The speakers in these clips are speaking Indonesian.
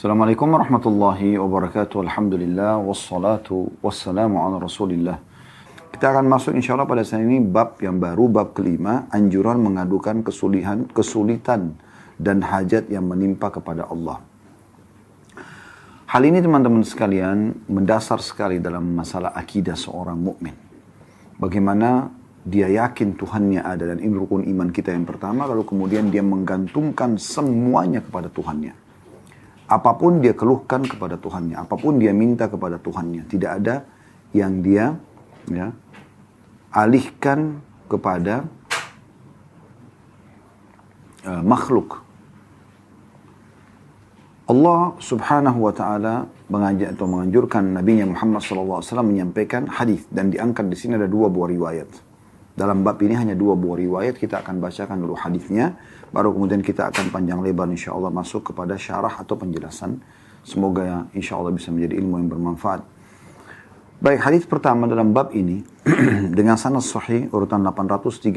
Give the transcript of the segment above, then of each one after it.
Assalamualaikum warahmatullahi wabarakatuh. Alhamdulillah wassalatu wassalamu ala Rasulillah. Kita akan masuk insya Allah pada saat ini bab yang baru, bab kelima, anjuran mengadukan kesulitan dan hajat yang menimpa kepada Allah. Hal ini teman-teman sekalian mendasar sekali dalam masalah akidah seorang mukmin. Bagaimana dia yakin Tuhannya ada, dan ini rukun iman kita yang pertama, lalu kemudian dia menggantungkan semuanya kepada Tuhannya. Apapun dia keluhkan kepada Tuhannya, apapun dia minta kepada Tuhannya, tidak ada yang dia alihkan kepada makhluk. Allah subhanahu wa ta'ala mengajak atau menganjurkan Nabi Muhammad SAW menyampaikan hadis, dan diangkat di sini ada dua buah riwayat. Dalam bab ini hanya dua buah riwayat, kita akan bacakan dulu hadisnya, baru kemudian kita akan panjang lebar insya Allah masuk kepada syarah atau penjelasan. Semoga insya Allah bisa menjadi ilmu yang bermanfaat. Baik, hadis pertama dalam bab ini dengan sanad sahih urutan 838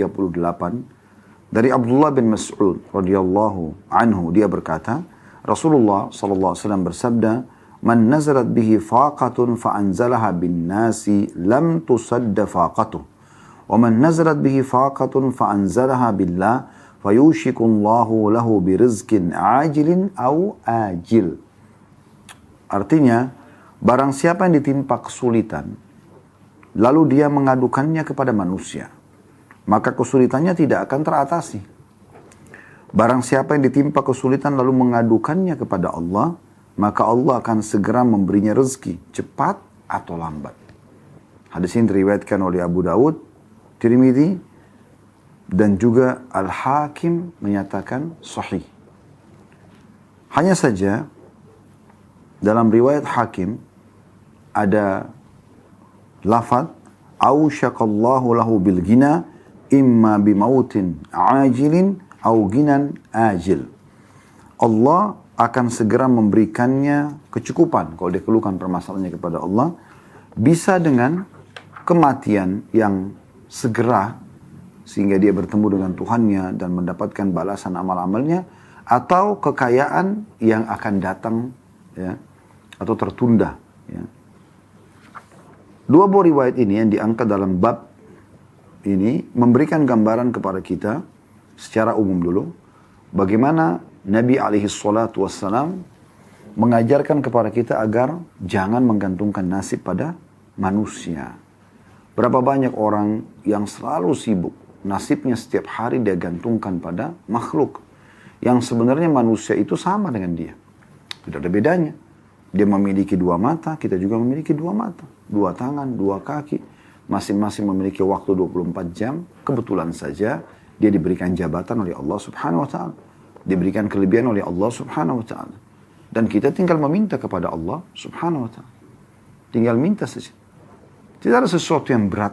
dari Abdullah bin Mas'ud radhiyallahu anhu, dia berkata, Rasulullah sallallahu alaihi wasallam bersabda, "Man nazarat bihi faqatun fa anzalaha bin nasi lam tusadda faqatuh. Wa man nazarat bihi faqatun fa anzalaha billah fayushikullahu lahu birizqin ajilin au ajil." Artinya, barang siapa yang ditimpa kesulitan, lalu dia mengadukannya kepada manusia, maka kesulitannya tidak akan teratasi. Barang siapa yang ditimpa kesulitan lalu mengadukannya kepada Allah, maka Allah akan segera memberinya rezeki, cepat atau lambat. Hadis ini diriwayatkan oleh Abu Dawud, Tirmidzi, dan juga Al-Hakim menyatakan sahih. Hanya saja dalam riwayat Hakim ada lafaz ausyaqallahu lahu bil ghina imma bimautin ajilin au ginan ajil. Allah akan segera memberikannya kecukupan kalau dia keluhkan permasalahannya kepada Allah, bisa dengan kematian yang segera sehingga dia bertemu dengan Tuhannya dan mendapatkan balasan amal-amalnya, atau kekayaan yang akan datang atau tertunda. Dua buah riwayat ini yang diangkat dalam bab ini memberikan gambaran kepada kita secara umum dulu bagaimana Nabi alaihi salatu wassalam mengajarkan kepada kita agar jangan menggantungkan nasib pada manusia. Berapa banyak orang yang selalu sibuk, nasibnya setiap hari dia gantungkan pada makhluk, yang sebenarnya manusia itu sama dengan dia. Tidak ada bedanya. Dia memiliki dua mata, kita juga memiliki dua mata. Dua tangan, dua kaki. Masing-masing memiliki waktu 24 jam. Kebetulan saja dia diberikan jabatan oleh Allah subhanahu wa ta'ala. Diberikan kelebihan oleh Allah subhanahu wa ta'ala. Dan kita tinggal meminta kepada Allah subhanahu wa ta'ala. Tinggal minta saja. Tidak ada sesuatu yang berat.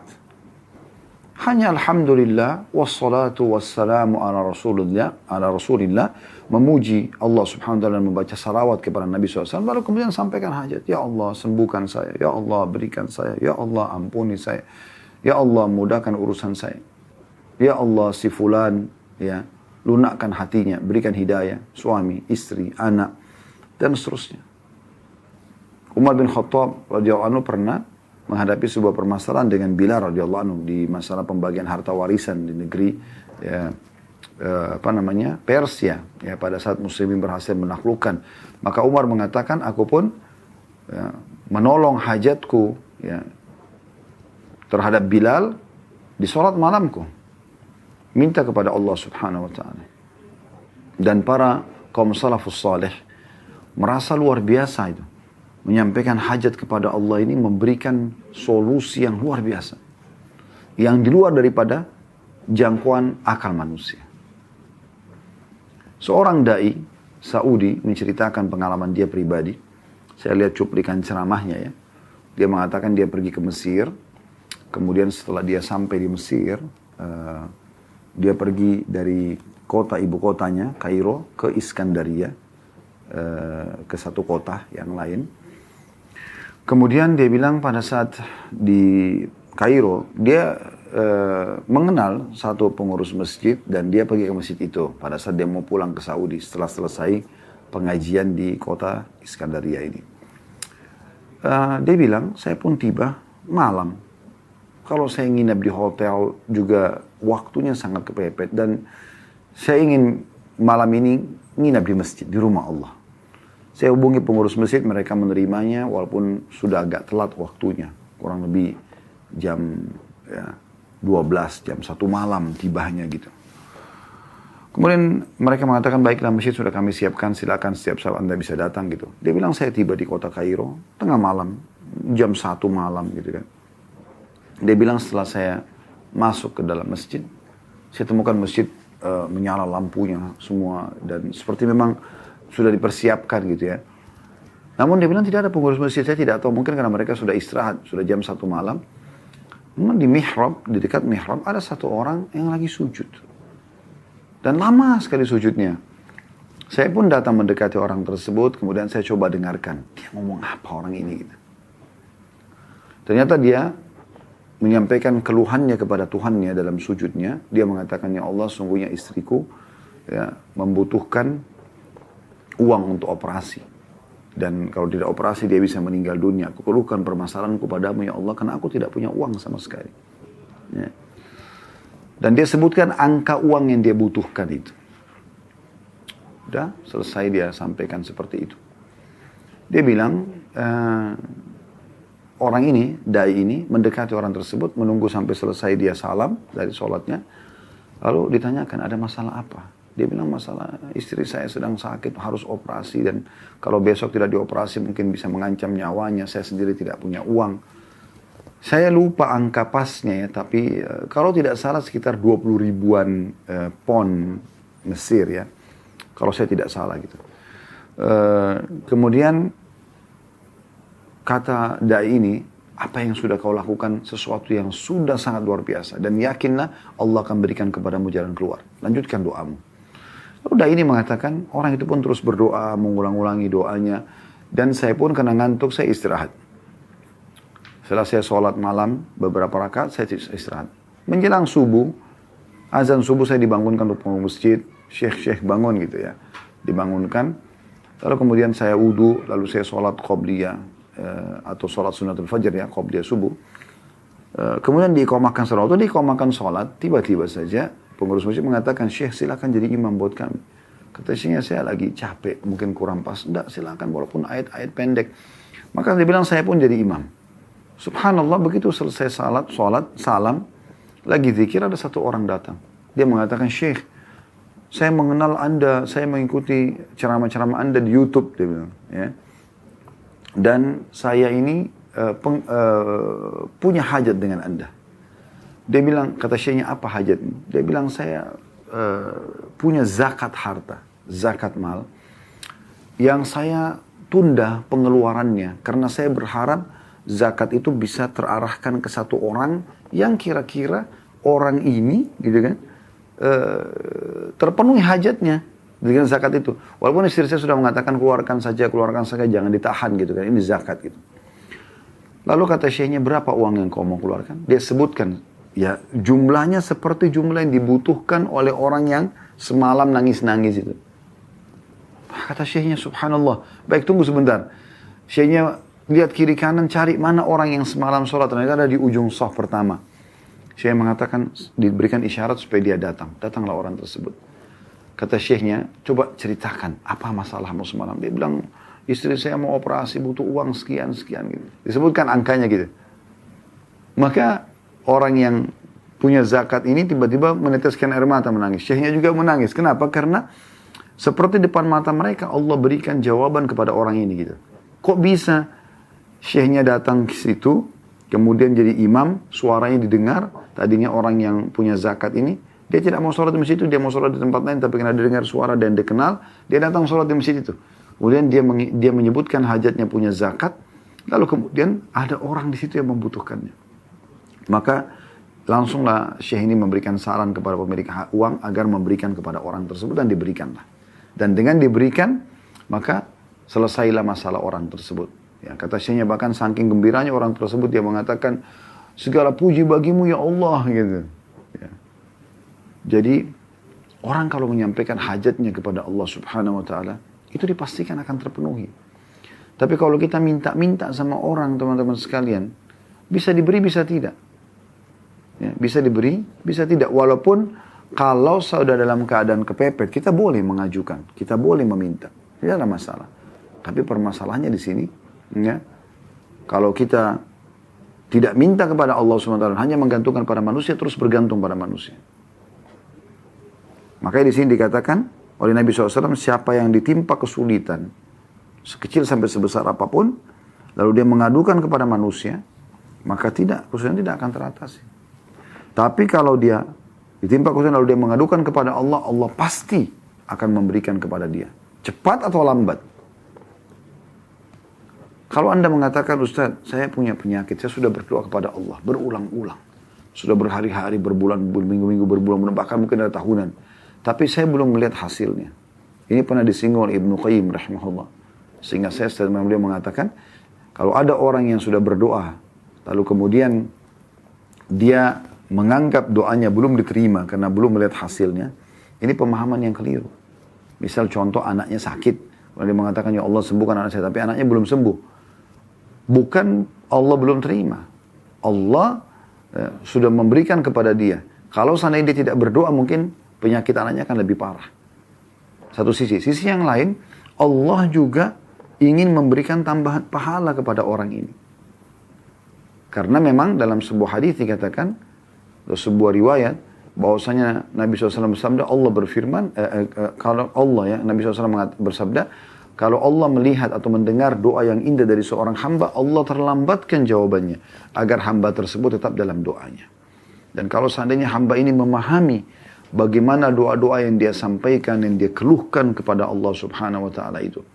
Hanya alhamdulillah wassalatu wassalamu ala rasulillah, memuji Allah subhanahu wa ta'ala, membaca salawat kepada Nabi SAW, lalu kemudian sampaikan hajat. Ya Allah, sembuhkan saya. Ya Allah, berikan saya. Ya Allah, ampuni saya. Ya Allah, mudahkan urusan saya. Ya Allah, si fulan, lunakkan hatinya, berikan hidayah, suami, istri, anak, dan seterusnya. Umar bin Khattab radhiyallahu anhu pernah menghadapi sebuah permasalahan dengan Bilal radhiyallahu anhu di masalah pembagian harta warisan di negeri Persia, pada saat muslimin berhasil menaklukkan. Maka Umar mengatakan, aku pun menolong hajatku terhadap Bilal di sholat malamku, minta kepada Allah subhanahu wa ta'ala. Dan para kaum salafus salih merasa luar biasa itu, menyampaikan hajat kepada Allah ini memberikan solusi yang luar biasa, yang di luar daripada jangkauan akal manusia. Seorang dai Saudi menceritakan pengalaman dia pribadi. Saya lihat cuplikan ceramahnya Dia mengatakan dia pergi ke Mesir. Kemudian setelah dia sampai di Mesir, dia pergi dari ibu kotanya Kairo ke Iskandaria, ke satu kota yang lain. Kemudian dia bilang pada saat di Kairo, dia mengenal satu pengurus masjid dan dia pergi ke masjid itu pada saat dia mau pulang ke Saudi setelah selesai pengajian di kota Iskandaria ini. Dia bilang, saya pun tiba malam. Kalau saya nginap di hotel juga waktunya sangat kepepet. Dan saya ingin malam ini nginap di masjid, di rumah Allah. Saya hubungi pengurus masjid, mereka menerimanya walaupun sudah agak telat waktunya. Kurang lebih jam 12, jam 1 malam tibanya gitu. Kemudian mereka mengatakan, baiklah masjid sudah kami siapkan, silakan setiap saat Anda bisa datang gitu. Dia bilang saya tiba di kota Kairo, tengah malam, jam 1 malam gitu kan. Dia bilang setelah saya masuk ke dalam masjid, saya temukan masjid menyala lampunya semua. Dan seperti memang sudah dipersiapkan gitu ya. Namun dia bilang tidak ada pengurus masjid, saya tidak tahu. Mungkin karena mereka sudah istirahat, sudah jam 1 malam. Memang di mihrab, di dekat mihrab ada satu orang yang lagi sujud. Dan lama sekali sujudnya. Saya pun datang mendekati orang tersebut, kemudian saya coba dengarkan. Dia ngomong apa orang ini gitu. Ternyata dia menyampaikan keluhannya kepada Tuhannya dalam sujudnya. Dia mengatakan, ya Allah sungguhnya istriku ya, membutuhkan uang untuk operasi. Dan kalau tidak operasi dia bisa meninggal dunia. Aku keluhkan permasalahanku padamu ya Allah karena aku tidak punya uang sama sekali. Ya. Dan dia sebutkan angka uang yang dia butuhkan itu. Udah selesai dia sampaikan seperti itu. Dia bilang, orang ini, dai ini mendekati orang tersebut, menunggu sampai selesai dia salam dari sholatnya. Lalu ditanyakan, ada masalah apa? Dia bilang, masalah istri saya sedang sakit, harus operasi. Dan kalau besok tidak dioperasi mungkin bisa mengancam nyawanya. Saya sendiri tidak punya uang. Saya lupa angka pasnya ya, tapi kalau tidak salah sekitar 20 ribuan pon Mesir ya. Kalau saya tidak salah gitu. Kemudian kata dai ini, apa yang sudah kau lakukan sesuatu yang sudah sangat luar biasa. Dan yakinlah Allah akan berikan kepadamu jalan keluar. Lanjutkan doamu. Lalu dai ini mengatakan, orang itu pun terus berdoa, mengulang-ulangi doanya. Dan saya pun kena ngantuk, saya istirahat. Setelah saya sholat malam, beberapa rakaat, saya istirahat. Menjelang subuh, azan subuh saya dibangunkan untuk pengurus masjid. Syekh bangun gitu ya. Dibangunkan. Lalu kemudian saya wudu, lalu saya sholat qobliyah. Atau sholat sunatul fajar ya, qobliyah subuh. Kemudian diiqamahkan sholat. Waktu diiqamahkan sholat, tiba-tiba saja pengurus masjid mengatakan, Syekh silakan jadi imam buat kami. Kata syekhnya, saya lagi capek, mungkin kurang pas. Enggak, silakan walaupun ayat-ayat pendek. Maka dia bilang, saya pun jadi imam. Subhanallah, begitu selesai sholat, salam, lagi zikir, ada satu orang datang. Dia mengatakan, Syekh, saya mengenal Anda, saya mengikuti ceramah-ceramah Anda di YouTube, dia bilang. Ya. Dan saya ini punya hajat dengan Anda. Dia bilang, kata Syekhnya, apa hajatmu? Dia bilang, saya punya zakat harta, zakat mal, yang saya tunda pengeluarannya, karena saya berharap zakat itu bisa terarahkan ke satu orang yang kira-kira orang ini gitu kan terpenuhi hajatnya dengan zakat itu. Walaupun istri saya sudah mengatakan keluarkan saja, jangan ditahan gitu kan, ini zakat gitu. Lalu kata syekhnya, berapa uang yang kau mau keluarkan? Dia sebutkan, ya jumlahnya seperti jumlah yang dibutuhkan oleh orang yang semalam nangis-nangis itu. Kata syekhnya, subhanallah, baik tunggu sebentar. Syekhnya lihat kiri kanan, cari mana orang yang semalam sholat. Ternyata ada di ujung shaf pertama. Syekh mengatakan, diberikan isyarat supaya dia datang. Datanglah orang tersebut. Kata syekhnya, coba ceritakan, apa masalahmu semalam? Dia bilang, istri saya mau operasi, butuh uang sekian-sekian gitu. Disebutkan angkanya gitu. Maka orang yang punya zakat ini tiba-tiba meneteskan air mata menangis. Syekhnya juga menangis. Kenapa? Karena seperti depan mata mereka, Allah berikan jawaban kepada orang ini gitu. Kok bisa? Syekhnya datang ke situ, kemudian jadi imam, suaranya didengar. Tadinya orang yang punya zakat ini, dia tidak mau sholat di masjid itu, dia mau sholat di tempat lain, tapi karena dia dengar suara dan dia kenal, dia datang sholat di masjid itu. Kemudian dia menyebutkan hajatnya punya zakat, lalu kemudian ada orang di situ yang membutuhkannya. Maka langsunglah Syekh ini memberikan saran kepada pemilik uang agar memberikan kepada orang tersebut, dan diberikanlah. Dan dengan diberikan, maka selesailah masalah orang tersebut. Ya, kata Syekhnya, bahkan saking gembiranya orang tersebut, dia mengatakan, segala puji bagimu ya Allah gitu. Ya. Jadi orang kalau menyampaikan hajatnya kepada Allah Subhanahu wa taala, itu dipastikan akan terpenuhi. Tapi kalau kita minta-minta sama orang, teman-teman sekalian, bisa diberi, bisa tidak. Ya, bisa diberi, bisa tidak. Walaupun kalau sudah dalam keadaan kepepet, kita boleh mengajukan, kita boleh meminta, tidak ada masalah. Tapi permasalahannya di sini, ya, kalau kita tidak minta kepada Allah SWT, hanya menggantungkan pada manusia, terus bergantung pada manusia. Makanya di sini dikatakan oleh Nabi SAW, siapa yang ditimpa kesulitan, sekecil sampai sebesar apapun, lalu dia mengadukan kepada manusia, maka kesulitan tidak akan teratasi. Tapi kalau dia ditimpa kesulitan lalu dia mengadukan kepada Allah, Allah pasti akan memberikan kepada dia. Cepat atau lambat. Kalau Anda mengatakan, Ustaz, saya punya penyakit, saya sudah berdoa kepada Allah, berulang-ulang. Sudah berhari-hari, berbulan, berminggu-minggu, berbulan, bahkan mungkin ada tahunan. Tapi saya belum melihat hasilnya. Ini pernah disinggung oleh Ibnu Qayyim rahimahullah. Sehingga saya setelah beliau mengatakan, kalau ada orang yang sudah berdoa, lalu kemudian dia menganggap doanya belum diterima karena belum melihat hasilnya, ini pemahaman yang keliru. Misal contoh anaknya sakit, kalau dia mengatakan, ya Allah sembuhkan anak saya, tapi anaknya belum sembuh. Bukan Allah belum terima. Allah sudah memberikan kepada dia. Kalau seandainya dia tidak berdoa, mungkin penyakit anaknya akan lebih parah. Satu sisi. Sisi yang lain, Allah juga ingin memberikan tambahan pahala kepada orang ini. Karena memang dalam sebuah hadis dikatakan, sebuah riwayat, bahwasanya Nabi SAW bersabda, Allah berfirman, kalau Allah ya, Nabi SAW bersabda, kalau Allah melihat atau mendengar doa yang indah dari seorang hamba, Allah terlambatkan jawabannya, agar hamba tersebut tetap dalam doanya. Dan kalau seandainya hamba ini memahami bagaimana doa-doa yang dia sampaikan, yang dia keluhkan kepada Allah Subhanahu wa Ta'ala itu,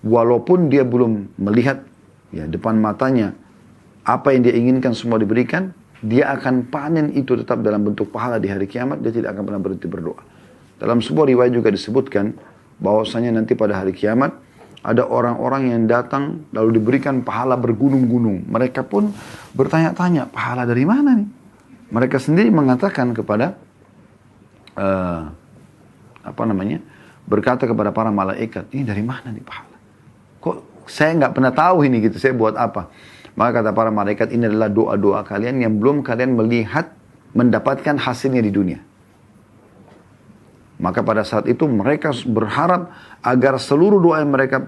walaupun dia belum melihat ya depan matanya apa yang dia inginkan semua diberikan, dia akan panen itu tetap dalam bentuk pahala di hari kiamat. Dia tidak akan pernah berhenti berdoa. Dalam sebuah riwayat juga disebutkan bahwasanya nanti pada hari kiamat ada orang-orang yang datang lalu diberikan pahala bergunung-gunung. Mereka pun bertanya-tanya, pahala dari mana nih? Mereka sendiri mengatakan kepada berkata kepada para malaikat, ini dari mana nih pahala? Kok saya nggak pernah tahu ini gitu, saya buat apa? Maka kata para malaikat, ini adalah doa-doa kalian yang belum kalian melihat mendapatkan hasilnya di dunia. Maka pada saat itu mereka berharap agar seluruh doa yang mereka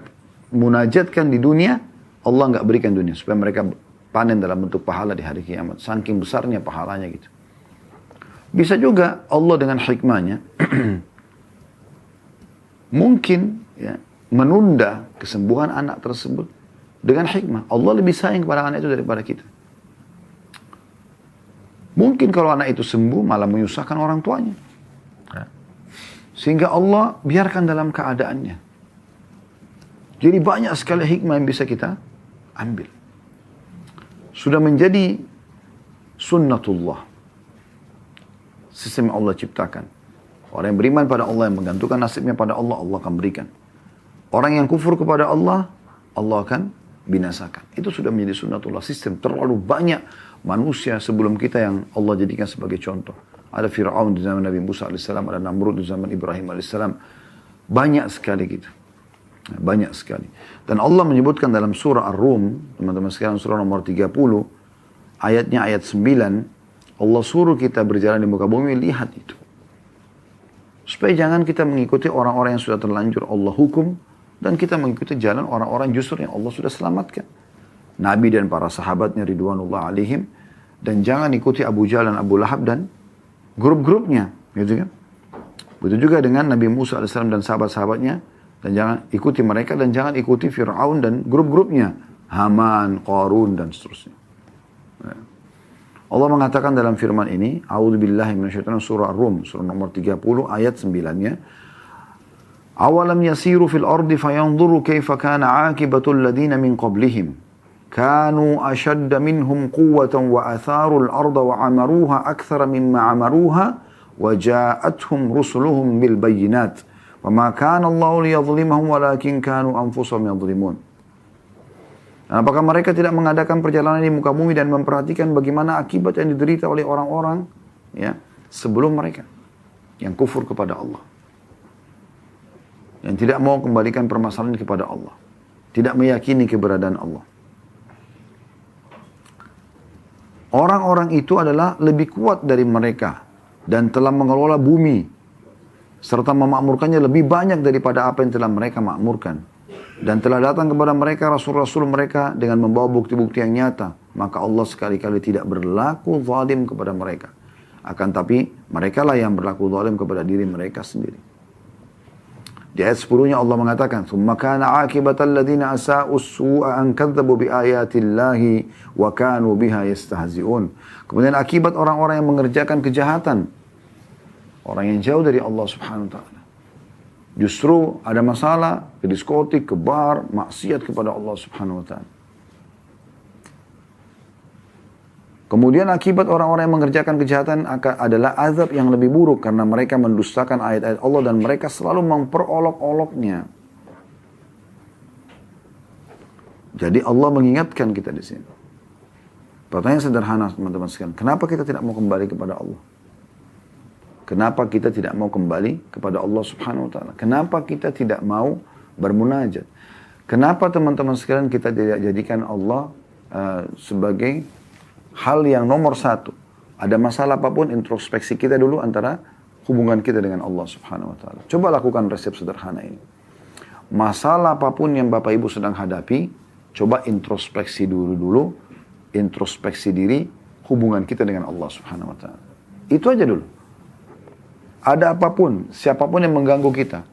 munajatkan di dunia, Allah nggak berikan dunia. Supaya mereka panen dalam bentuk pahala di hari kiamat. Saking besarnya pahalanya gitu. Bisa juga Allah dengan hikmahnya, mungkin ya, menunda kesembuhan anak tersebut dengan hikmah. Allah lebih sayang kepada anak itu daripada kita. Mungkin kalau anak itu sembuh malah menyusahkan orang tuanya. Sehingga Allah biarkan dalam keadaannya. Jadi banyak sekali hikmah yang bisa kita ambil. Sudah menjadi sunnatullah. Sistem yang Allah ciptakan. Orang yang beriman pada Allah, yang menggantungkan nasibnya pada Allah, Allah akan berikan. Orang yang kufur kepada Allah, Allah akan binasakan. Itu sudah menjadi sunnatullah. Sistem terlalu banyak manusia sebelum kita yang Allah jadikan sebagai contoh. Ada Fir'aun di zaman Nabi Musa AS, ada Namrud di zaman Ibrahim AS. Banyak sekali gitu. Banyak sekali. Dan Allah menyebutkan dalam surah Ar-Rum, teman-teman sekalian, surah nomor 30, ayatnya ayat 9, Allah suruh kita berjalan di muka bumi, lihat itu. Supaya jangan kita mengikuti orang-orang yang sudah terlanjur Allah hukum, dan kita mengikuti jalan orang-orang justru yang Allah sudah selamatkan. Nabi dan para sahabatnya ridwanullah alaihim, dan jangan ikuti Abu Jahal dan Abu Lahab dan grup-grupnya, gitu kan? Begitu juga dengan Nabi Musa AS dan sahabat-sahabatnya, dan jangan ikuti mereka, dan jangan ikuti Fir'aun dan grup-grupnya, Haman, Qarun, dan seterusnya. Allah mengatakan dalam firman ini, A'udzubillahi minasyaitonir surah Ar-Rum, surah nomor 30 ayat 9-nya, Awalam yasiru fil ardi fayanzuru kaifa kana 'aqibatul ladina min qablihim كانوا أشد منهم قوة وأثاروا الأرض وعمروها أكثر مما عمروها وجاءتهم رسلهم بالبينات وما كان الله ليظلمهم ولكن كانوا أنفسهم يظلمون. Apakah mereka tidak mengadakan perjalanan di muka bumi dan memperhatikan bagaimana akibat yang diderita oleh orang-orang ya sebelum mereka yang kufur kepada Allah? yang tidak mau kembalikan permasalahan kepada Allah, tidak meyakini keberadaan Allah. Orang-orang itu adalah lebih kuat dari mereka dan telah mengelola bumi serta memakmurkannya lebih banyak daripada apa yang telah mereka makmurkan. Dan telah datang kepada mereka rasul-rasul mereka dengan membawa bukti-bukti yang nyata. Maka Allah sekali-kali tidak berlaku zalim kepada mereka. Akan tapi mereka lah yang berlaku zalim kepada diri mereka sendiri. Di ayat 10-nya Allah mengatakan, ثُمَّ كَانَ عَاقِبَةَ الَّذِينَ أَسَاءُوا السُّوءَ أَنْ كَذَّبُوا بِآيَاتِ اللَّهِ وَكَانُوا بِهَا يَسْتَهْزِئُونَ. Kemudian akibat orang-orang yang mengerjakan kejahatan, orang yang jauh dari Allah Subhanahu wa taala, justru ada masalah ke diskotik, ke bar, maksiat kepada Allah Subhanahu wa taala. Kemudian akibat orang-orang yang mengerjakan kejahatan adalah azab yang lebih buruk karena mereka mendustakan ayat-ayat Allah dan mereka selalu memperolok-oloknya. Jadi Allah mengingatkan kita di sini. Pertanyaan sederhana teman-teman sekalian, kenapa kita tidak mau kembali kepada Allah? Kenapa kita tidak mau kembali kepada Allah Subhanahu wa taala? Kenapa kita tidak mau bermunajat? Kenapa teman-teman sekalian kita tidak jadikan Allah sebagai hal yang nomor satu? Ada masalah apapun, introspeksi kita dulu antara hubungan kita dengan Allah Subhanahu wa taala. Coba lakukan resep sederhana ini. Masalah apapun yang Bapak Ibu sedang hadapi, coba introspeksi dulu, introspeksi diri, hubungan kita dengan Allah Subhanahu wa taala. Itu aja dulu. Ada apapun, siapapun yang mengganggu kita,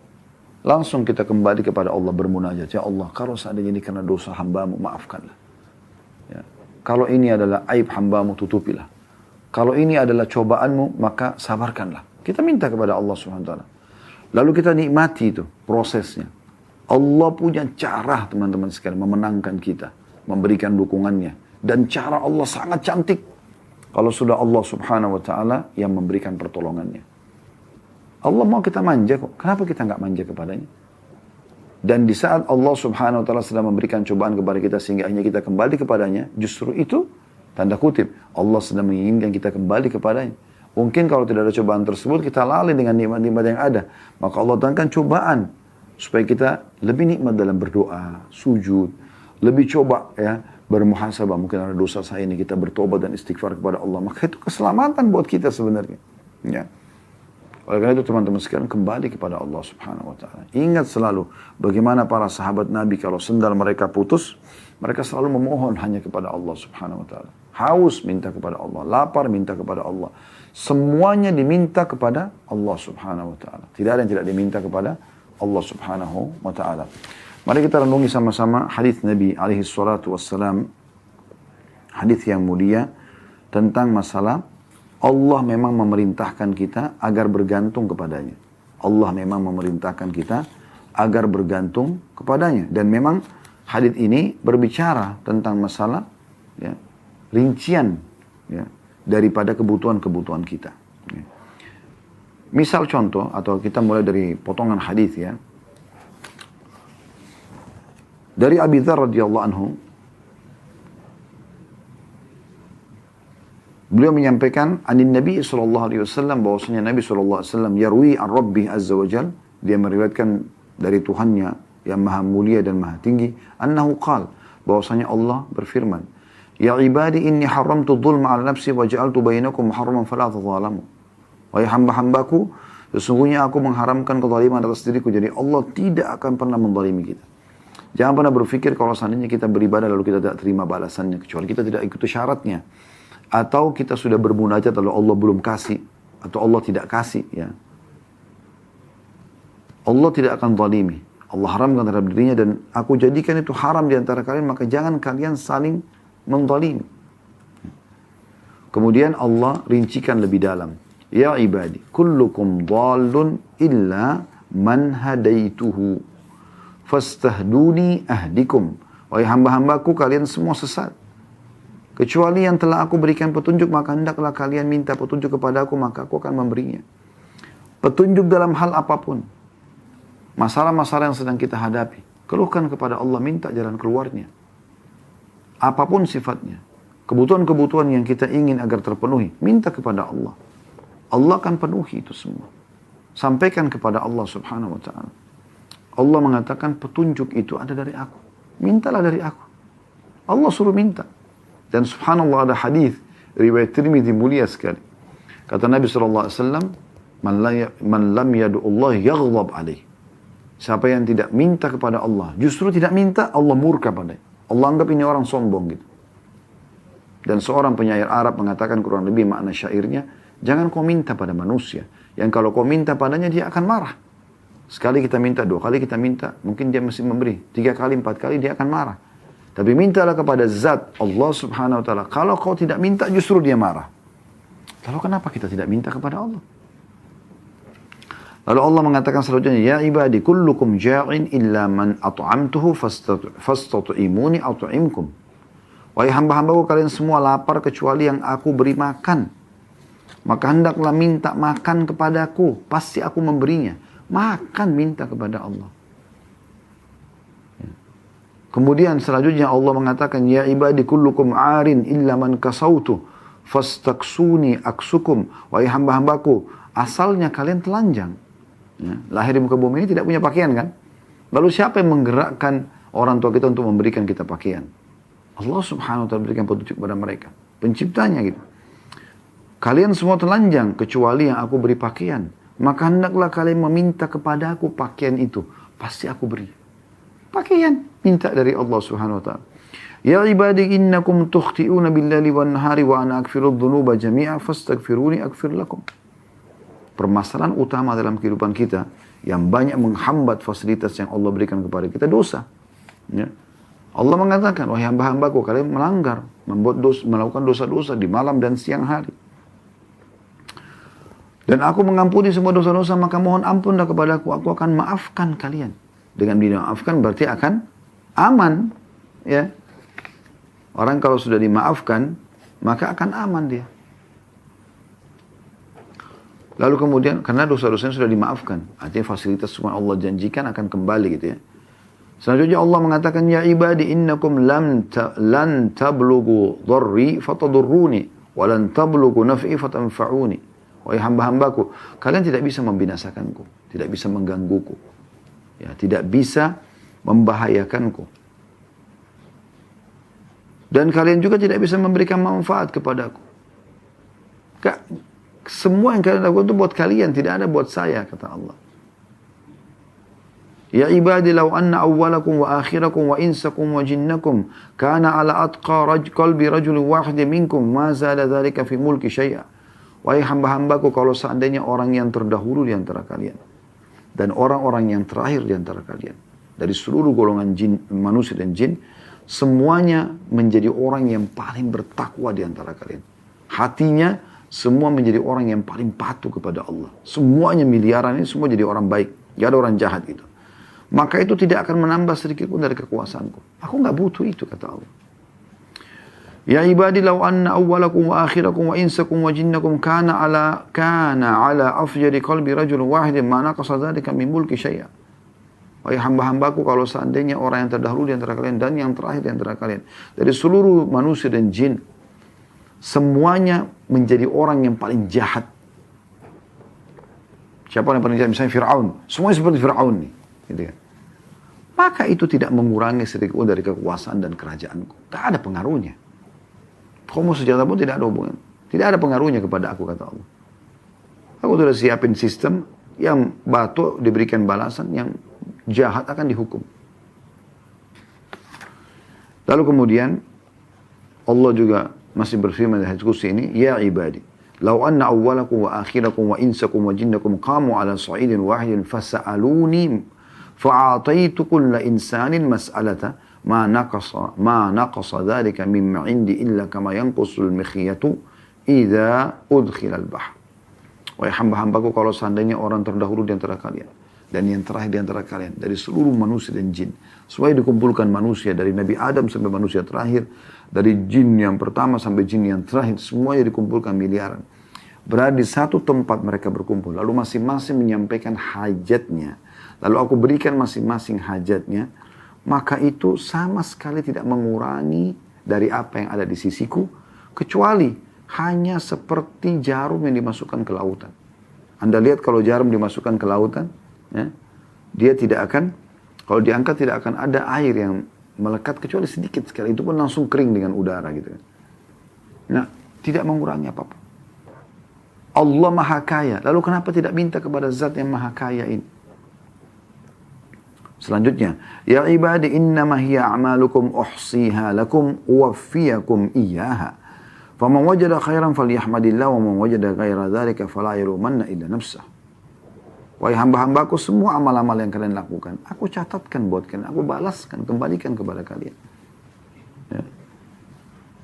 langsung kita kembali kepada Allah bermunajat. Ya Allah, kalau seandainya ini karena dosa hamba-Mu, maafkanlah. Ya. Kalau ini adalah aib hamba-Mu, tutupilah. Kalau ini adalah cobaan-Mu, maka sabarkanlah. Kita minta kepada Allah SWT. Lalu kita nikmati itu, prosesnya. Allah punya cara, teman-teman sekalian, memenangkan kita, memberikan dukungannya. Dan cara Allah sangat cantik. Kalau sudah Allah Subhanahu wa taala yang memberikan pertolongannya. Allah mau kita manja kok. Kenapa kita nggak manja kepadanya? Dan di saat Allah Subhanahu wa taala sedang memberikan cobaan kepada kita sehingga hanya kita kembali kepadanya, justru itu tanda kutip Allah sedang menginginkan kita kembali kepadanya. Mungkin kalau tidak ada cobaan tersebut kita lalai dengan nikmat-nikmat yang ada. Maka Allah datangkan cobaan supaya kita lebih nikmat dalam berdoa, sujud, lebih coba ya bermuhasabah, mungkin ada dosa saya ini, kita bertobat dan istighfar kepada Allah. Maka itu keselamatan buat kita sebenarnya. Ya. Oleh karena itu teman-teman sekalian kembali kepada Allah Subhanahu wa taala. Ingat selalu bagaimana para sahabat Nabi kalau sendal mereka putus, mereka selalu memohon hanya kepada Allah Subhanahu wa taala. Haus minta kepada Allah, lapar minta kepada Allah. Semuanya diminta kepada Allah Subhanahu wa taala. Tidak ada yang tidak diminta kepada Allah Subhanahu wa taala. Mari kita renungi sama-sama hadis Nabi alaihi salatu wassalam. Hadis yang mulia tentang masalah Allah memang memerintahkan kita agar bergantung kepadanya. Allah memang memerintahkan kita agar bergantung kepadanya. Dan memang hadis ini berbicara tentang masalah ya, rincian ya, daripada kebutuhan-kebutuhan kita. Ya. Misal contoh, atau kita mulai dari potongan hadis ya. Dari Abi Dzar radhiyallahu anhu, beliau menyampaikan anin Nabi SAW bahwasanya Nabi SAW yarwi an Rabbih Azza wa Jal, dia meriwayatkan dari Tuhannya yang maha mulia dan maha tinggi, annahu qal, bahwasanya Allah berfirman, ya ibadi inni haramtu dhulma ala nafsi wa ja'altu bainakum muharraman fala tadhalamu. Wahai hamba-hambaku, sesungguhnya aku mengharamkan kezaliman atas diriku, jadi Allah tidak akan pernah menzalimi kita. Jangan pernah berpikir kalau seandainya kita beribadah lalu kita tidak terima balasannya, kecuali kita tidak ikuti syaratnya. Atau kita sudah bermunajat lalu Allah belum kasih, atau Allah tidak kasih ya. Allah tidak akan zalimi. Allah haramkan terhadap dirinya dan aku jadikan itu haram di antara kalian, maka jangan kalian saling menzalimi. Kemudian Allah rincikan lebih dalam. Ya ibadi, kullukum dhallun illa man hadaituhu. Fastahduni ahdikum. Wahai hamba-hambaku, kalian semua sesat. Kecuali yang telah aku berikan petunjuk, maka hendaklah kalian minta petunjuk kepada aku, maka aku akan memberinya. Petunjuk dalam hal apapun. Masalah-masalah yang sedang kita hadapi. Keluhkan kepada Allah, minta jalan keluarnya. Apapun sifatnya. Kebutuhan-kebutuhan yang kita ingin agar terpenuhi, minta kepada Allah. Allah akan penuhi itu semua. Sampaikan kepada Allah Subhanahu wa ta'ala. Allah mengatakan petunjuk itu ada dari aku. Mintalah dari aku. Allah suruh minta. Dan subhanallah ada hadis riwayat Tirmidzi mulia sekali. Kata Nabi SAW, Man lam yadu Allah yaghdab alaih. Siapa yang tidak minta kepada Allah, justru tidak minta, Allah murka padanya. Allah anggap ini orang sombong gitu. Dan seorang penyair Arab mengatakan kurang lebih makna syairnya, jangan kau minta pada manusia. Yang kalau kau minta padanya dia akan marah. Sekali kita minta, 2 kali kita minta, mungkin dia masih memberi. 3 kali, 4 kali dia akan marah. Tapi mintalah kepada zat Allah subhanahu wa ta'ala. Kalau kau tidak minta justru dia marah. Lalu kenapa kita tidak minta kepada Allah? Lalu Allah mengatakan selanjutnya, Ya ibadi kullukum ja'in illa man at'amtuhu fastat'imuni at'imkum. Wahai hamba-hambaku, kalian semua lapar kecuali yang aku beri makan. Maka hendaklah minta makan kepadaku, pasti aku memberinya. Makan minta kepada Allah. Kemudian selanjutnya Allah mengatakan, Ya ibadi kullukum arin illa man kasautu fastaksuni aksukum. Wahai hamba-hambaku, asalnya kalian telanjang. Ya, lahir di muka bumi ini tidak punya pakaian kan? Lalu siapa yang menggerakkan orang tua kita untuk memberikan kita pakaian? Allah subhanahu wa ta'ala berikan petunjuk kepada mereka. Penciptanya gitu. Kalian semua telanjang kecuali yang aku beri pakaian. Maka hendaklah kalian meminta kepada aku pakaian itu. Pasti aku beri. Pakaian. Minta dari Allah subhanahu wa ta'ala. Ya ibadi innakum tukhti'una billaili wan nahari wa ana akfirudh dhunuba jami'a fastaghfiruni aghfir lakum. Permasalahan utama dalam kehidupan kita yang banyak menghambat fasilitas yang Allah berikan kepada kita, dosa. Ya. Allah mengatakan, wahai hamba-hambaku, kalian melanggar, melakukan dosa-dosa di malam dan siang hari. Dan aku mengampuni semua dosa-dosa, maka mohon ampunlah kepadaku, aku akan maafkan kalian. Dengan dimaafkan berarti akan aman. Ya. Orang kalau sudah dimaafkan, maka akan aman dia. Lalu kemudian, karena dosa-dosanya sudah dimaafkan. Artinya fasilitas semua Allah janjikan akan kembali gitu ya. Selanjutnya Allah mengatakan, Ya ibadi innakum lan tablugu dharri fatadurruni. Walan tablugu naf'i fatanfa'uni. Wahai hamba-hambaku, kalian tidak bisa membinasakanku. Tidak bisa menggangguku. Ya, tidak bisa membahayakanku. Dan kalian juga tidak bisa memberikan manfaat kepadaku. Semua yang kalian lakukan itu buat kalian, tidak ada buat saya, kata Allah. Ya ibadi law anna awwalakum wa akhirakum wa insakum wa jinnakum kana ala atqa qalbi rajulin wahidin minkum ma zada dhalika fi mulki syai'a. Wahai hamba-hambaku, kalau seandainya orang yang terdahulu di antara kalian dan orang-orang yang terakhir di antara kalian dari seluruh golongan jin, manusia dan jin, semuanya menjadi orang yang paling bertakwa di antara kalian. Hatinya semua menjadi orang yang paling patuh kepada Allah. Semuanya miliaran ini semua jadi orang baik. Gak ada orang jahat gitu. Maka itu tidak akan menambah sedikit pun dari kekuasaanku. Aku gak butuh itu, kata Allah. Ya ibadi law anna awwalakum wa akhirakum wa insakum wa jinnakum kana ala afjari qalbi rajul wahidin ma naqasa dzalika min mulki syai'a. Wahai hamba-hambaku, kalau seandainya orang yang terdahulu di antara kalian dan yang terakhir di antara kalian dari seluruh manusia dan jin, semuanya menjadi orang yang paling jahat. Siapa yang paling jahat? Misalnya Fir'aun. Semuanya seperti Fir'aun nih. Gitu kan. Maka itu tidak mengurangi sedikit dari kekuasaan dan kerajaanku. Tak ada pengaruhnya. Kamu sejahtera pun tidak ada hubungan. Tidak ada pengaruhnya kepada aku, kata Allah. Aku sudah siapin sistem yang batu diberikan balasan, yang jahat akan dihukum. Lalu kemudian Allah juga masih berfirman di hadis qudsi ini, Ya ibadi, law anna awwalakum wa akhirakum wa insakum wa jinnakum qamu ala sa'idin wahidin fasa'aluni fa'ataitu kulla insanin mas'alata ma naqasa dhalika mimma indi illa kama yanqusul mikhyatu idza udkhila al-bahr. Wahai hamba-hambaku, kalau seandainya orang terdahulu di antara kalian dan yang terakhir di antara kalian dari seluruh manusia dan jin, semuanya dikumpulkan manusia dari Nabi Adam sampai manusia terakhir, dari jin yang pertama sampai jin yang terakhir, semuanya dikumpulkan miliaran. Berada di satu tempat mereka berkumpul, lalu masing-masing menyampaikan hajatnya. Lalu aku berikan masing-masing hajatnya, maka itu sama sekali tidak mengurangi dari apa yang ada di sisiku, kecuali hanya seperti jarum yang dimasukkan ke lautan. Anda lihat kalau jarum dimasukkan ke lautan, ya, dia tidak akan Kalau diangkat tidak akan ada air yang melekat kecuali sedikit sekali. Itu pun langsung kering dengan udara gitu. Nah, tidak mengurangi apapun. Allah Maha Kaya. Lalu kenapa tidak minta kepada zat yang Maha Kaya ini? Selanjutnya, ya ibadi innama hiya a'malukum uhsiha lakum uwaffiyakum iyyaha. Faman wajada khairan falyahmadillah wa man wajada ghaira dzalika fala yalumanna illa nafsah. Wahai hamba-hambaku, semua amal-amal yang kalian lakukan, aku catatkan buat kalian, aku balaskan, kembalikan kepada kalian. Ya.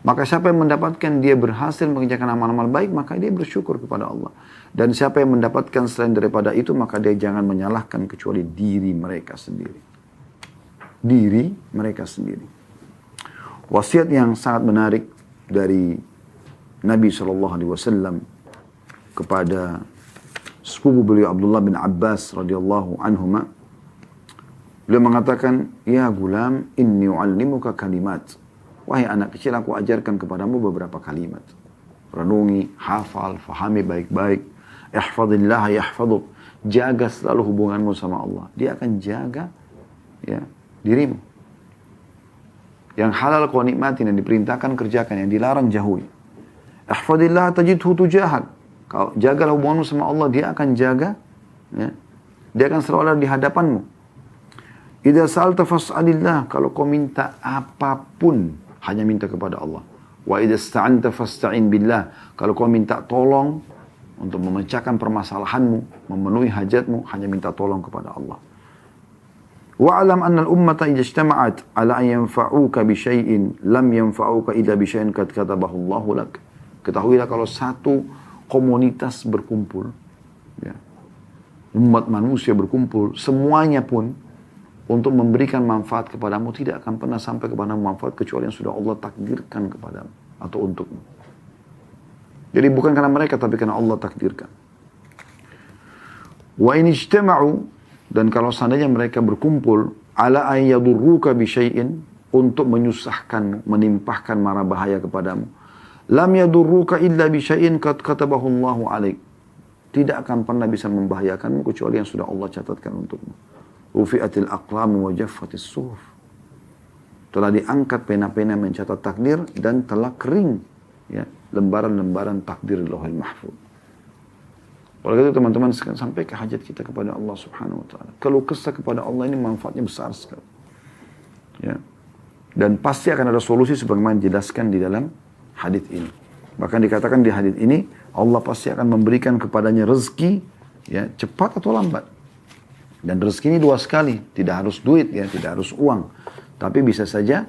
Maka siapa yang mendapatkan dia berhasil mengerjakan amal-amal baik, maka dia bersyukur kepada Allah. Dan siapa yang mendapatkan selain daripada itu, maka dia jangan menyalahkan kecuali diri mereka sendiri. Diri mereka sendiri. Wasiat yang sangat menarik dari Nabi SAW kepada sepupu beliau Abdullah bin Abbas radhiyallahu anhuma. Beliau mengatakan, ya gulam, inni u'allimuka kalimat. Wahai anak kecil, aku ajarkan kepadamu beberapa kalimat. Renungi, hafal, fahami baik-baik. Ihfadillah yahfaduk. Jaga selalu hubunganmu sama Allah. Dia akan jaga ya, dirimu. Yang halal kau nikmatin, yang diperintahkan kerjakan, yang dilarang jauhi. Ihfadillah tajidhu tujahak. Kau jagalah hubunganmu sama Allah, dia akan jaga. Ya. Dia akan selalu ada di hadapanmu. Idza sa'alta fas'alillah. Kalau kau minta apapun, hanya minta kepada Allah. Wa idza ista'anta fasta'in billah. Kalau kau minta tolong untuk memecahkan permasalahanmu, memenuhi hajatmu, hanya minta tolong kepada Allah. Wa'alam anna al-ummata idza ijtama'at ala an yanfa'uka bi syai'in lam yanfa'uka illa bi syai'in qad katabahu Allahu lak. Ketahuilah kalau satu komunitas berkumpul, ya, umat manusia berkumpul, semuanya pun untuk memberikan manfaat kepadamu, tidak akan pernah sampai kepadamu manfaat kecuali yang sudah Allah takdirkan kepadamu atau untukmu. Jadi bukan karena mereka, tapi karena Allah takdirkan. Wa in ijtama'u, dan kalau seandainya mereka berkumpul ala an yadurruka bi syai'in, untuk menyusahkan, menimpahkan mara bahaya kepadamu, lam yadurruka illa bi syai'in qad katabahu Allahu 'alaik. Tidak akan pernah bisa membahayakanmu kecuali yang sudah Allah catatkan untukmu. Rufi'atil aqlam wa jaffatis suhuf. Telah diangkat pena-pena mencatat takdir dan telah kering ya, lembaran-lembaran takdir Lauhul Mahfuz. Oleh itu teman-teman sampai ke hajat kita kepada Allah Subhanahu wa taala. Kalau kesah kepada Allah ini manfaatnya besar sekali. Ya. Dan pasti akan ada solusi sebagaimana dijelaskan di dalam hadis ini. Bahkan dikatakan di hadis ini Allah pasti akan memberikan kepadanya rezeki ya, cepat atau lambat. Dan rezeki ini dua sekali, tidak harus duit ya, tidak harus uang, tapi bisa saja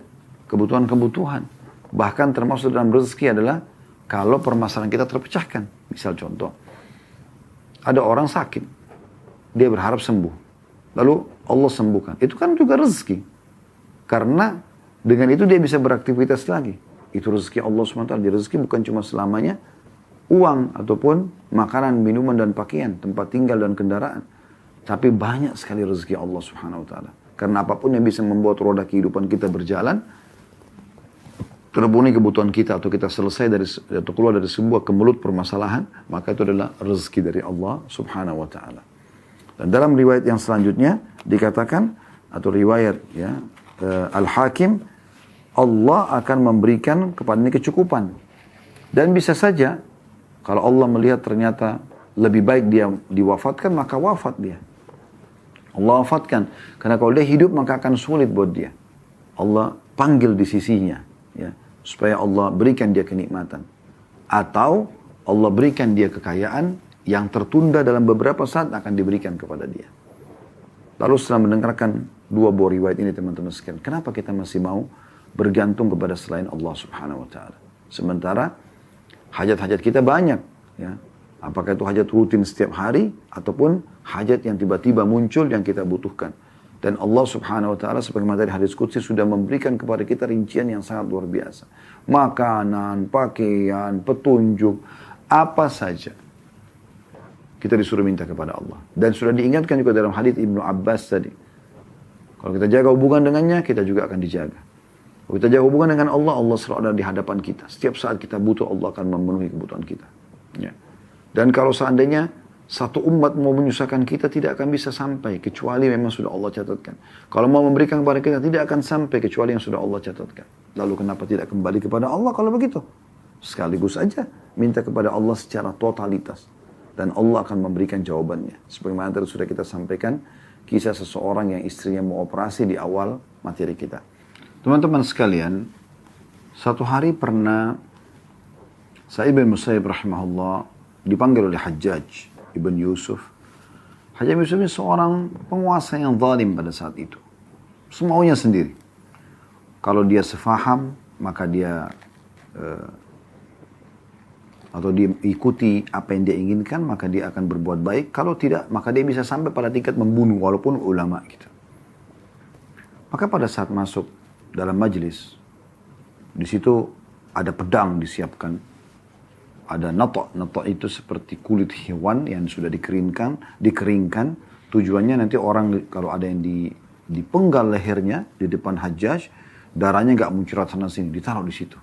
kebutuhan-kebutuhan. Bahkan termasuk dalam rezeki adalah kalau permasalahan kita terpecahkan. Misal contoh, ada orang sakit, dia berharap sembuh, lalu Allah sembuhkan. Itu kan juga rezeki, karena dengan itu dia bisa beraktivitas lagi. Itu rezeki Allah SWT. Jadi rezeki bukan cuma selamanya uang ataupun makanan, minuman dan pakaian, tempat tinggal dan kendaraan. Tapi banyak sekali rezeki Allah Subhanahu wa taala. Karena apapun yang bisa membuat roda kehidupan kita berjalan, terpenuhi kebutuhan kita atau kita selesai dari atau keluar dari sebuah kemelut permasalahan, maka itu adalah rezeki dari Allah Subhanahu wa taala. Dan dalam riwayat yang selanjutnya dikatakan atau riwayat ya Al-Hakim, Allah akan memberikan kepadanya kecukupan. Dan bisa saja kalau Allah melihat ternyata lebih baik dia diwafatkan, maka wafat dia. Allah wafatkan. Karena kalau dia hidup, maka akan sulit buat dia. Allah panggil di sisinya. Ya, supaya Allah berikan dia kenikmatan. Atau Allah berikan dia kekayaan yang tertunda dalam beberapa saat akan diberikan kepada dia. Lalu setelah mendengarkan dua buah riwayat ini teman-teman sekalian, kenapa kita masih mau bergantung kepada selain Allah Subhanahu wa taala? Sementara hajat-hajat kita banyak, ya. Apakah itu hajat rutin setiap hari ataupun hajat yang tiba-tiba muncul yang kita butuhkan. Dan Allah Subhanahu wa taala sebagaimana dari hadis qudsi sudah memberikan kepada kita rincian yang sangat luar biasa. Makanan, pakaian, petunjuk, apa saja kita disuruh minta kepada Allah. Dan sudah diingatkan juga dalam hadis Ibnu Abbas tadi. Kalau kita jaga hubungan dengannya, kita juga akan dijaga. Kalau kita jaga hubungan dengan Allah, Allah selalu ada di hadapan kita. Setiap saat kita butuh, Allah akan memenuhi kebutuhan kita. Ya. Dan kalau seandainya Satu umat mau menyusahkan kita tidak akan bisa sampai kecuali memang sudah Allah catatkan. Kalau mau memberikan kepada kita tidak akan sampai kecuali yang sudah Allah catatkan. Lalu kenapa tidak kembali kepada Allah kalau begitu? Sekaligus saja minta kepada Allah secara totalitas. Dan Allah akan memberikan jawabannya. Sebagaimana tadi sudah kita sampaikan kisah seseorang yang istrinya mau operasi di awal materi kita. Teman-teman sekalian, satu hari pernah Sa'id bin Musayyib rahimahullah dipanggil oleh Hajjaj Ibn Yusuf. Hajjaj Ibn Yusuf ini seorang penguasa yang zalim pada saat itu. Semaunya sendiri. Kalau dia sefaham, maka dia atau dia ikuti apa yang dia inginkan, maka dia akan berbuat baik. Kalau tidak, maka dia bisa sampai pada tingkat membunuh walaupun ulama gitu. Maka pada saat masuk dalam majelis, di situ ada pedang disiapkan, ada natok. Natok itu seperti kulit hewan yang sudah dikeringkan. Tujuannya nanti orang kalau ada yang dipenggal lehernya di depan Hajjaj, darahnya nggak muncrat sana sini, ditaruh di situ.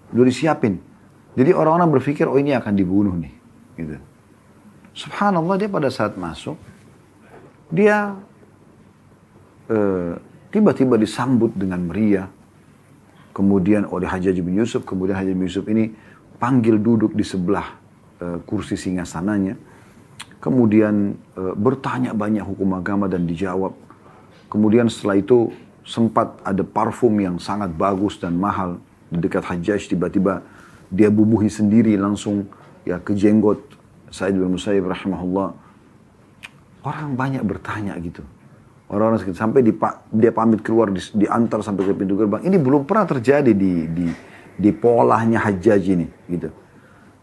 Udah disiapin. Jadi orang-orang berpikir, oh ini akan dibunuh nih. Gitu. Subhanallah, dia pada saat masuk, dia tiba-tiba disambut dengan meriah. Kemudian oleh Hajjaj bin Yusuf, kemudian Hajjaj bin Yusuf ini panggil duduk di sebelah kursi singgasananya. Kemudian bertanya banyak hukum agama dan dijawab. Kemudian setelah itu sempat ada parfum yang sangat bagus dan mahal di dekat Hajjaj. Tiba-tiba dia bubuhi sendiri langsung ya ke jenggot Sa'id bin Musayyib rahimahullah. Orang banyak bertanya gitu. Orang-orang sekitar sampai dia pamit keluar diantar sampai ke pintu gerbang. Ini belum pernah terjadi di polahnya Hajjaj ini gitu.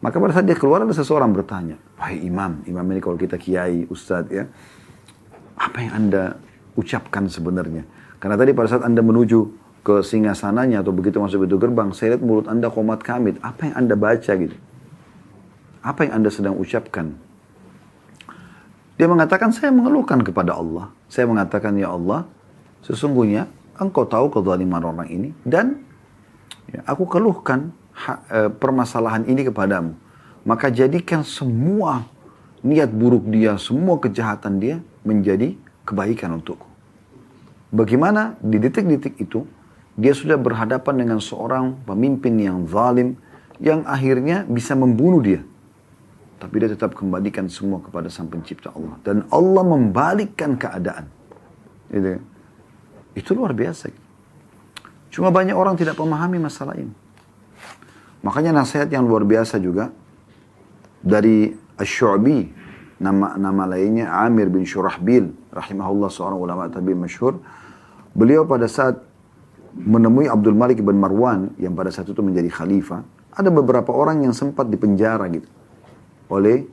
Maka pada saat dia keluar ada seseorang bertanya, wahai imam ini kalau kita kiai, ustadz ya, apa yang anda ucapkan sebenarnya? Karena tadi pada saat anda menuju ke singgasananya atau begitu masuk pintu gerbang, saya lihat mulut anda qomat kamit, apa yang anda baca gitu? Apa yang anda sedang ucapkan? Dia mengatakan, saya mengeluhkan kepada Allah. Saya mengatakan, ya Allah, sesungguhnya engkau tahu kezaliman orang ini dan ya, aku keluhkan permasalahan ini kepadamu. Maka jadikan semua niat buruk dia, semua kejahatan dia menjadi kebaikan untukku. Bagaimana di detik-detik itu, dia sudah berhadapan dengan seorang pemimpin yang zalim, yang akhirnya bisa membunuh dia. Tapi dia tetap kembalikan semua kepada Sang Pencipta Allah. Dan Allah membalikkan keadaan. Itu luar biasa. Cuma banyak orang tidak memahami masalah ini. Makanya nasihat yang luar biasa juga dari Asy-Syu'bi, nama lainnya Amir bin Syurahbil, rahimahullah, seorang ulama tabi'in masyhur. Beliau pada saat menemui Abdul Malik bin Marwan yang pada saat itu menjadi khalifah, ada beberapa orang yang sempat dipenjara gitu oleh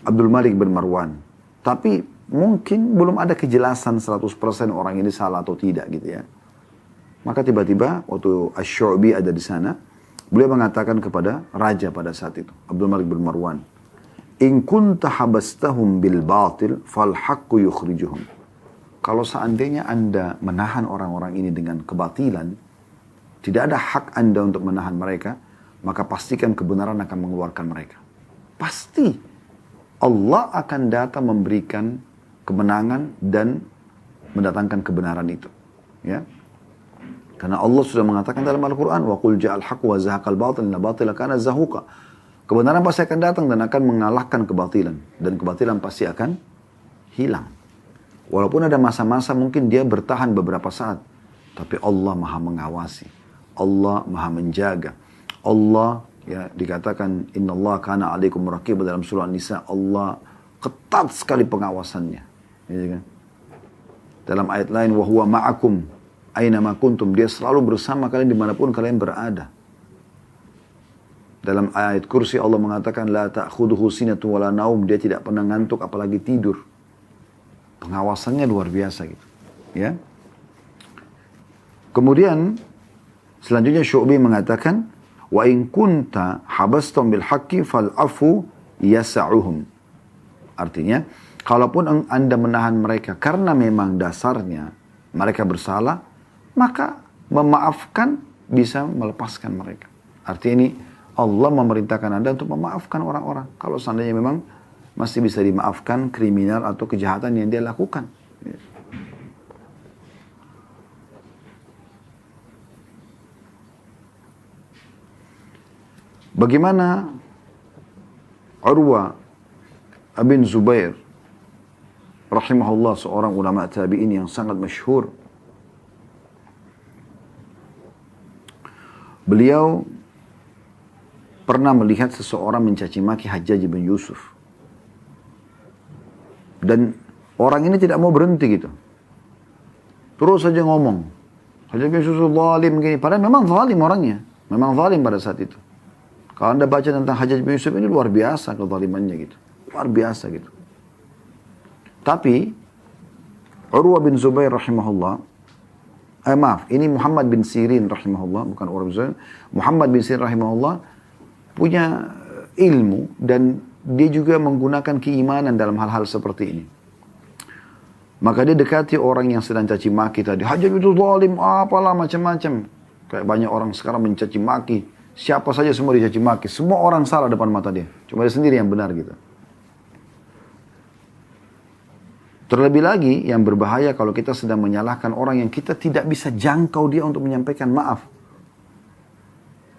Abdul Malik bin Marwan. Tapi mungkin belum ada kejelasan 100% orang ini salah atau tidak gitu ya. Maka tiba-tiba waktu Asy-Syu'bi ada di sana, beliau mengatakan kepada raja pada saat itu, Abdul Malik bin Marwan, "In kunta habastahum bil batil fal haqqu yukhrijuhum." Kalau seandainya Anda menahan orang-orang ini dengan kebatilan, tidak ada hak Anda untuk menahan mereka, maka pastikan kebenaran akan mengeluarkan mereka. Pasti Allah akan datang memberikan kemenangan dan mendatangkan kebenaran itu. Ya. Karena Allah sudah mengatakan dalam Al-Quran, وَقُلْ جَاءَ الْحَقُّ وَزَهَقَ الْبَاطِلَ إِنَّ الْبَاطِلَ كَانَ زَهُوقًا. Kebenaran pasti akan datang dan akan mengalahkan kebatilan. Dan kebatilan pasti akan hilang. Walaupun ada masa-masa mungkin dia bertahan beberapa saat. Tapi Allah maha mengawasi. Allah maha menjaga. Allah ya dikatakan, Inna Allah kana alaikum raqib dalam surah An-Nisa. Allah ketat sekali pengawasannya. Ya, kan? Dalam ayat lain, وَهُوَ مَعَكُمْ Aynama kuntum, dia selalu bersama kalian dimanapun kalian berada. Dalam ayat kursi Allah mengatakan, La ta'khuduhu sinatu wala naum, dia tidak pernah ngantuk apalagi tidur. Pengawasannya luar biasa gitu. Ya. Kemudian selanjutnya Syu'bi mengatakan, Wa in kunta habastum bil haqqi fal afu yasa'uhum. Artinya, kalaupun Anda menahan mereka karena memang dasarnya mereka bersalah, maka memaafkan bisa melepaskan mereka. Artinya ini Allah memerintahkan Anda untuk memaafkan orang-orang. Kalau seandainya memang masih bisa dimaafkan kriminal atau kejahatan yang dia lakukan. Bagaimana Urwa bin Zubair rahimahullah, seorang ulama tabi'in yang sangat masyhur. Beliau pernah melihat seseorang mencaci maki Hajjaj bin Yusuf. Dan orang ini tidak mau berhenti gitu. Terus saja ngomong. Hajjaj bin Yusuf zalim gini. Padahal memang zalim orangnya. Memang zalim pada saat itu. Kalau anda baca tentang Hajjaj bin Yusuf ini luar biasa kezalimannya gitu. Luar biasa gitu. Tapi Urwa bin Zubair rahimahullah, maaf, ini Muhammad bin Sirin rahimahullah, bukan Urwa bin Zubair. Muhammad bin Sirin rahimahullah punya ilmu dan dia juga menggunakan keimanan dalam hal-hal seperti ini. Maka dia dekati orang yang sedang caci maki tadi. Hajjaj itu zalim, apalah macam-macam. Kayak banyak orang sekarang mencaci maki. Siapa saja semua dicaci maki. Semua orang salah depan mata dia. Cuma dia sendiri yang benar gitu. Terlebih lagi yang berbahaya kalau kita sedang menyalahkan orang yang kita tidak bisa jangkau dia untuk menyampaikan maaf.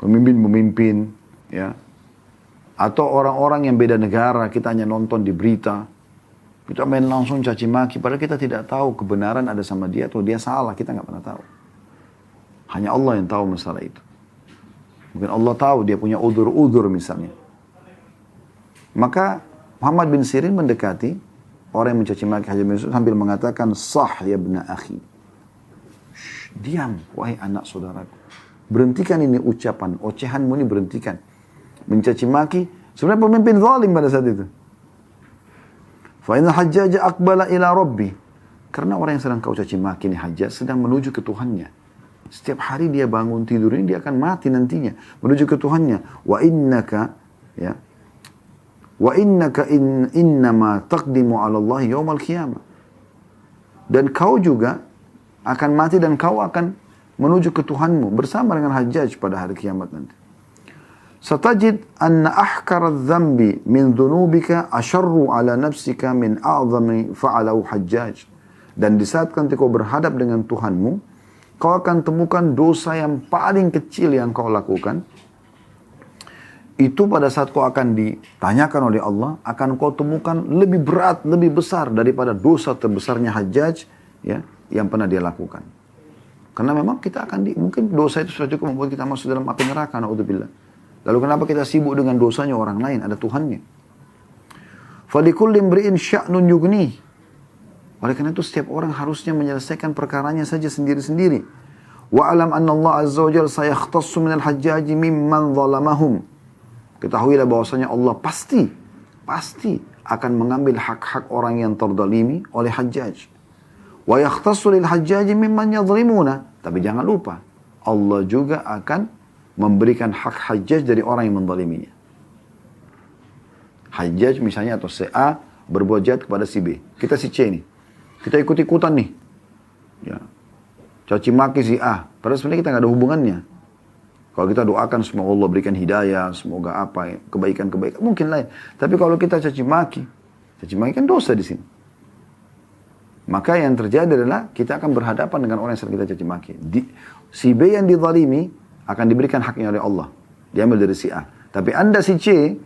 Pemimpin-pemimpin, ya. Atau orang-orang yang beda negara, kita hanya nonton di berita. Kita main langsung caci maki, padahal kita tidak tahu kebenaran ada sama dia atau dia salah, kita nggak pernah tahu. Hanya Allah yang tahu masalah itu. Mungkin Allah tahu dia punya udzur-udzur misalnya. Maka Muhammad bin Sirin mendekati orang yang mencaci maki Hajjaj bin Yusuf sambil mengatakan, "Sah ya ibna akhi." Diam, wahai anak saudaraku. Berhentikan ini ucapan, ocehanmu ini berhentikan. Mencaci maki, sebenarnya pemimpin zalim pada saat itu. Fa inna Hajjaj aqbala ila rabbi. Karena orang yang sedang kau caci maki ini Hajjaj sedang menuju ke Tuhannya. Setiap hari dia bangun tidur ini dia akan mati nantinya menuju ke Tuhannya. Wa innaka ya. Wa innaka innama taqdimu 'ala Allah yaumal qiyamah. Dan kau juga akan mati dan kau akan menuju ke Tuhanmu bersama dengan Hajjaj pada hari kiamat nanti. Satajid anna ahkara adh-dhanbi min dhunubika asharru 'ala nafsika min a'zami fa'alahu Hajjaj. Dan di saat nanti kau berhadap dengan Tuhanmu, kau akan temukan dosa yang paling kecil yang kau lakukan. Itu pada saat kau akan ditanyakan oleh Allah, akan kau temukan lebih berat, lebih besar daripada dosa terbesarnya Hajjaj ya, yang pernah dia lakukan. Karena memang kita akan mungkin dosa itu sudah cukup membuat kita masuk dalam api neraka, na'udzubillah. Lalu kenapa kita sibuk dengan dosanya orang lain? Ada Tuhannya. Falikulli imri'in sya'nun yughnih. Oleh karena itu setiap orang harusnya menyelesaikan perkaranya saja sendiri-sendiri. Wa alam anna Allah azza wa jalla sayakhtassu minal hajjaji mimman zalamahum. Ketahuilah bahwasanya Allah pasti akan mengambil hak-hak orang yang terdalimi oleh Hajjaj. Wa yakhtassu lil hajjaji mimman yadhlimuna. Tapi jangan lupa, Allah juga akan memberikan hak Hajjaj dari orang yang mendaliminya. Hajjaj misalnya atau si A berbuat jahat kepada si B. Kita si C nih. Kita ikut-ikutan nih. Ya. Caci maki si A. Padahal sebenarnya kita nggak ada hubungannya. Kalau kita doakan semoga Allah berikan hidayah, semoga apa ya, kebaikan-kebaikan mungkin lain. Tapi kalau kita caci maki kan dosa di sini. Maka yang terjadi adalah kita akan berhadapan dengan orang yang sedang kita caci maki. Si B yang dizalimi akan diberikan haknya oleh Allah. Diambil dari si A. Tapi Anda si C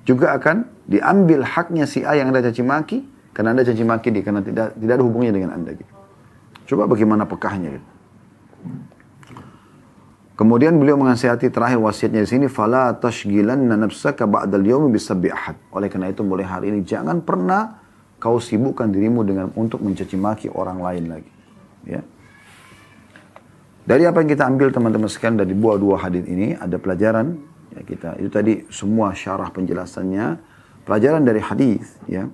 juga akan diambil haknya si A yang Anda caci maki. Karena Anda caci maki dia, karena tidak ada hubungannya dengan Anda. Gitu. Coba bagaimana pekahnya. Gitu. Kemudian beliau menasihati terakhir wasiatnya di sini, fala tashghilanna nafsaka ba'dal yaumi bisabbi ahad. Oleh karena itu mulai hari ini jangan pernah kau sibukkan dirimu dengan untuk mencaci maki orang lain lagi. Ya. Dari apa yang kita ambil teman-teman sekalian dari dua hadis ini ada pelajaran ya kita itu tadi semua syarah penjelasannya pelajaran dari hadis ya.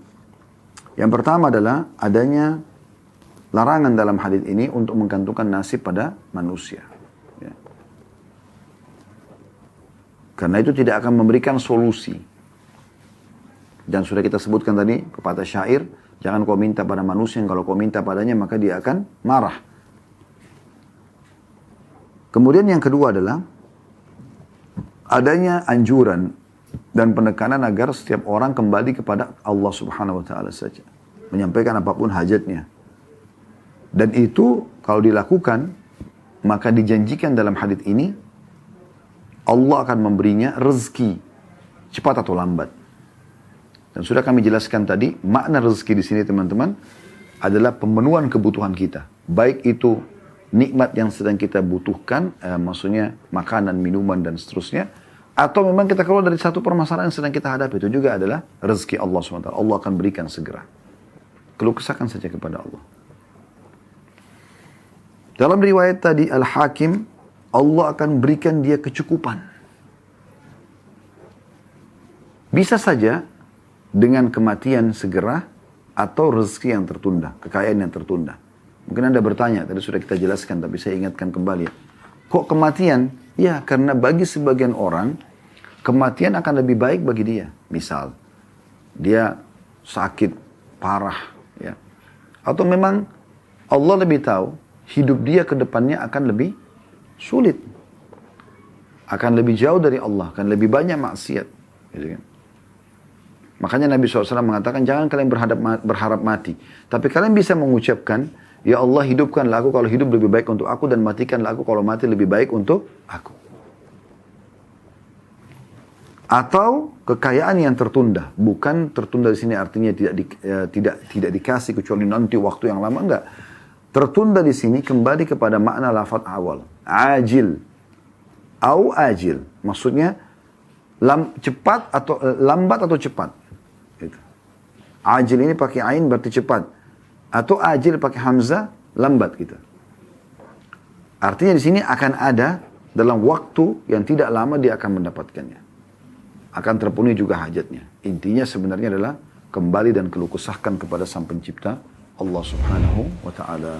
Yang pertama adalah adanya larangan dalam hadis ini untuk menggantungkan nasib pada manusia. Ya. Karena itu tidak akan memberikan solusi. Dan sudah kita sebutkan tadi, pepatah syair, jangan kau minta pada manusia, kalau kau minta padanya maka dia akan marah. Kemudian yang kedua adalah adanya anjuran dan penekanan agar setiap orang kembali kepada Allah Subhanahu wa taala saja, menyampaikan apapun hajatnya. Dan itu kalau dilakukan, maka dijanjikan dalam hadits ini Allah akan memberinya rezeki cepat atau lambat. Dan sudah kami jelaskan tadi, makna rezeki di sini teman-teman adalah pemenuhan kebutuhan kita. Baik itu nikmat yang sedang kita butuhkan, maksudnya makanan, minuman dan seterusnya, atau memang kita keluar dari satu permasalahan yang sedang kita hadapi, itu juga adalah rezeki Allah SWT. Allah akan berikan segera. Keluh kesahkan saja kepada Allah. Dalam riwayat tadi Al-Hakim, Allah akan berikan dia kecukupan. Bisa saja dengan kematian segera atau rezeki yang tertunda, kekayaan yang tertunda. Mungkin Anda bertanya, tadi sudah kita jelaskan tapi saya ingatkan kembali. Kok kematian? Ya, karena bagi sebagian orang kematian akan lebih baik bagi dia. Misal, dia sakit parah, ya. Atau memang Allah lebih tahu hidup dia ke depannya akan lebih sulit. Akan lebih jauh dari Allah, akan lebih banyak maksiat. Gitu kan? Makanya Nabi SAW mengatakan, jangan kalian berharap mati. Tapi kalian bisa mengucapkan, ya Allah hidupkanlah aku kalau hidup lebih baik untuk aku, dan matikanlah aku kalau mati lebih baik untuk aku. Atau kekayaan yang tertunda. Bukan tertunda di sini artinya tidak dikasih kecuali nanti waktu yang lama, enggak. Tertunda di sini kembali kepada makna lafaz awal. Ajil. Au ajil. Maksudnya cepat atau lambat atau cepat. Gitu. Ajil ini pakai ain berarti cepat. Atau ajil pakai hamzah lambat gitu. Artinya di sini akan ada dalam waktu yang tidak lama dia akan mendapatkannya. Akan terpenuhi juga hajatnya. Intinya sebenarnya adalah kembali dan keluh kesahkan kepada Sang Pencipta Allah Subhanahu wa taala.